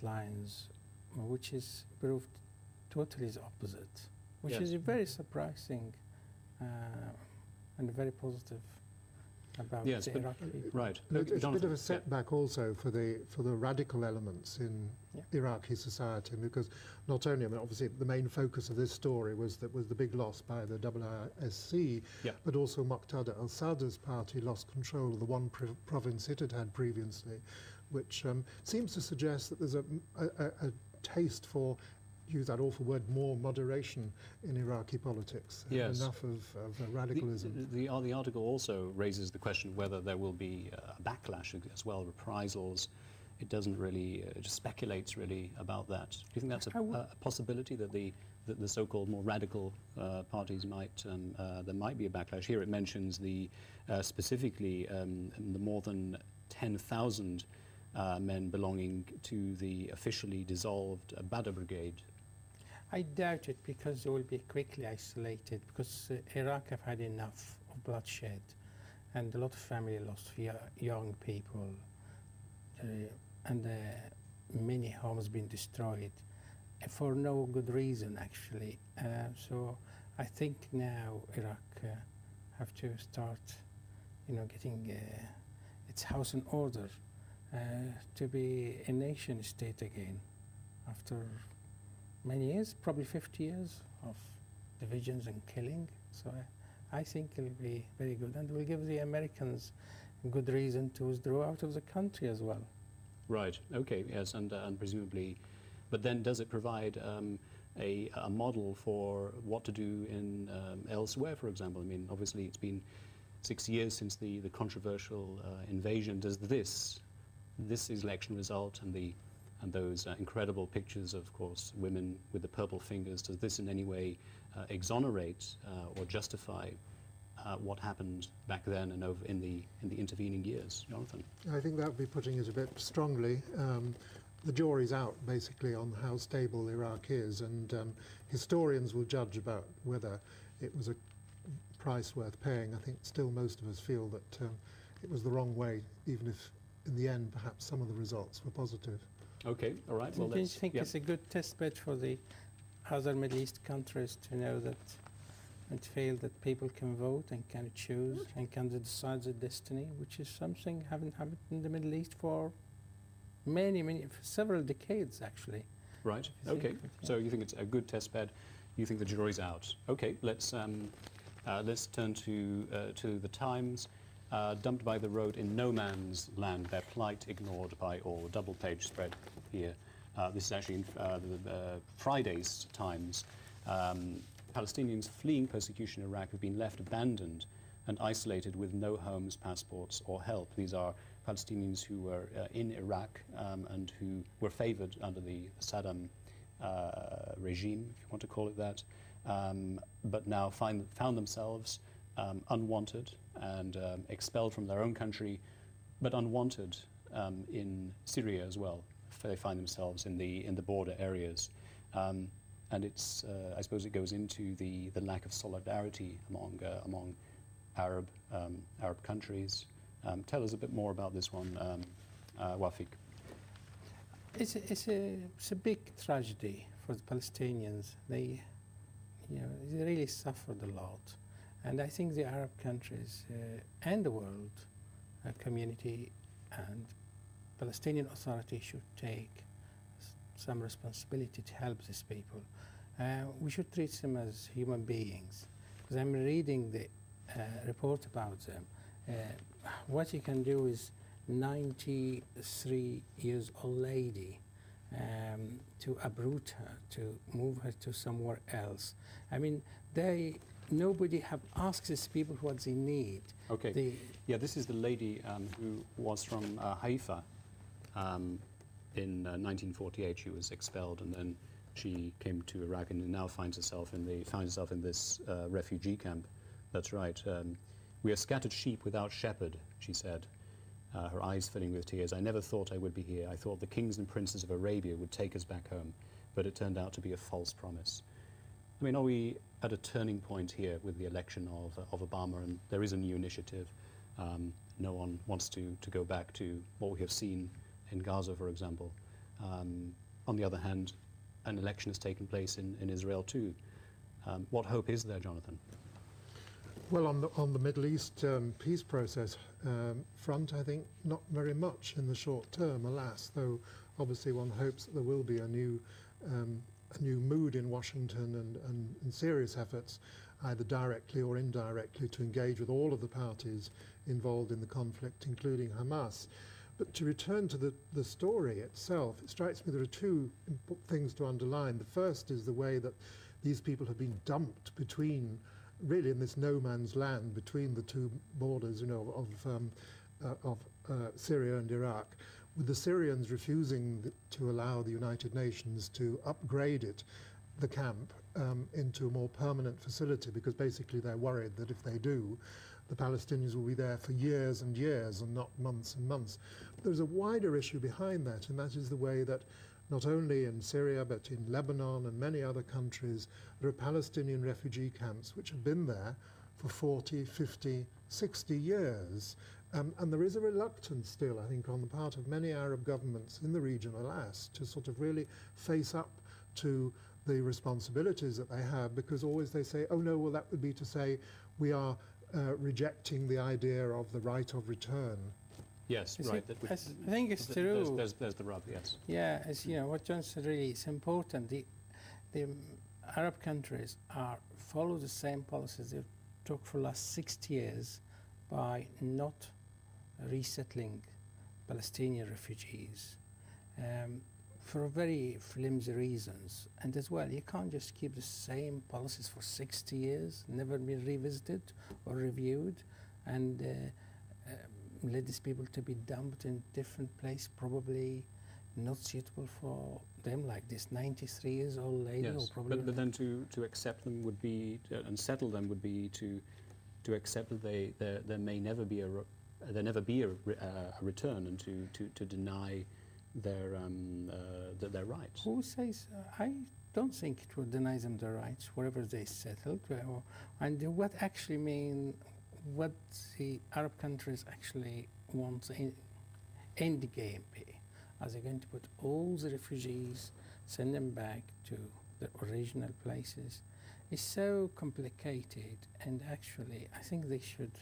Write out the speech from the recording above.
lines, which is proved totally the opposite, which Yes. is very surprising and very positive about Yes, the but- Iraqi people. Right. And it's a bit Jonathan, of a yeah. setback also for the radical elements in Yeah. Iraqi society, because not only, I mean, obviously the main focus of this story was the big loss by the IISC, Yeah. but also Muqtada al-Sadr's party lost control of the one province it had had previously, which seems to suggest that there's a taste for, use that awful word, more moderation in Iraqi politics. Yes. Enough of radicalism. The article also raises the question whether there will be a backlash as well, reprisals. It doesn't really, it just speculates really about that. Do you think that's a possibility that the so-called more radical parties might, there might be a backlash? Here it mentions specifically the more than 10,000 men belonging to the officially dissolved Badr Brigade. I doubt it, because they will be quickly isolated, because Iraq have had enough of bloodshed, and a lot of family lost, young people, and many homes been destroyed for no good reason, actually. So I think now Iraq have to start, getting its house in order to be a nation state again after many years, probably 50 years of divisions and killing. So I think it'll be very good, and will give the Americans a good reason to withdraw out of the country as well. Right. Okay. Yes. And presumably, but then does it provide a model for what to do in elsewhere? For example, I mean, obviously it's been 6 years since the controversial invasion. Does this election result and those incredible pictures, of course, women with the purple fingers, does this in any way exonerate or justify what happened back then and over in the intervening years? Jonathan? I think that would be putting it a bit strongly. The jury's out, basically, on how stable Iraq is, and historians will judge about whether it was a price worth paying. I think still most of us feel that it was the wrong way, even if in the end perhaps some of the results were positive. Okay, all right. Well, Do you let's, think yeah. it's a good test bed for the other Middle East countries to know that it failed, that people can vote and can choose and can decide their destiny, which is something haven't happened in the Middle East for for several decades, actually. Right. If you Okay. think of it, yeah. So you think it's a good test bed. You think the jury's out. Okay. Let's turn to the Times. Dumped by the road in no man's land, their plight ignored by all. Double-page spread here. This is actually in Friday's Times. Palestinians fleeing persecution in Iraq have been left abandoned and isolated with no homes, passports, or help. These are Palestinians who were in Iraq and who were favored under the Saddam regime, if you want to call it that, but now found themselves unwanted and expelled from their own country, but unwanted in Syria as well. They find themselves in the border areas. And it's, I suppose it goes into the lack of solidarity among Arab countries. Tell us a bit more about this one, Wafik. It's a big tragedy for the Palestinians. They really suffered a lot, and I think the Arab countries and the world community and Palestinian Authority should take some responsibility to help these people. We should treat them as human beings, because I'm reading the report about them. What you can do is 93 years old lady, to uproot her, to move her to somewhere else. I mean, nobody have asked these people what they need. Okay. Yeah, this is the lady who was from Haifa. In 1948, she was expelled, and then she came to Iraq, and now finds herself in this refugee camp. That's right. We are scattered sheep without shepherd, she said, her eyes filling with tears. I never thought I would be here. I thought the kings and princes of Arabia would take us back home, but it turned out to be a false promise. I mean, are we at a turning point here with the election of Obama, and there is a new initiative? No one wants to go back to what we have seen in Gaza, for example. On the other hand, an election has taken place in Israel too. What hope is there, Jonathan? Well, on the Middle East peace process front, I think not very much in the short term, alas, though obviously one hopes that there will be a new mood in Washington and serious efforts, either directly or indirectly, to engage with all of the parties involved in the conflict, including Hamas. But to return to the story itself, it strikes me there are two things to underline. The first is the way that these people have been dumped between, really in this no man's land between the two borders, of Syria and Iraq, with the Syrians refusing to allow the United Nations to upgrade the camp into a more permanent facility, because basically they're worried that if they do, the Palestinians will be there for years and years and not months and months. But there's a wider issue behind that, and that is the way that not only in Syria but in Lebanon and many other countries, there are Palestinian refugee camps which have been there for 40, 50, 60 years. And there is a reluctance still, I think, on the part of many Arab governments in the region, alas, to sort of really face up to the responsibilities that they have, because always they say, oh no, well that would be to say we are rejecting the idea of the right of return. Yes, You see, right. I think it's true. There's the rub, yes. Yeah, as you know, what John said really is important. The Arab countries follow the same policies they've took for the last 60 years by not resettling Palestinian refugees for very flimsy reasons. And as well, you can't just keep the same policies for 60 years, never been revisited or reviewed, and let these people to be dumped in different place, probably not suitable for them, like this 93 years old lady. Or Yes, probably but then to accept them would be, and settle them would be to accept that there may never be a return, and to deny their rights. Who says? I don't think it will deny them the rights wherever they settled. And what actually mean? What the Arab countries actually want in end game be? Are they going to put all the refugees, send them back to the original places? It's so complicated, and actually, I think they should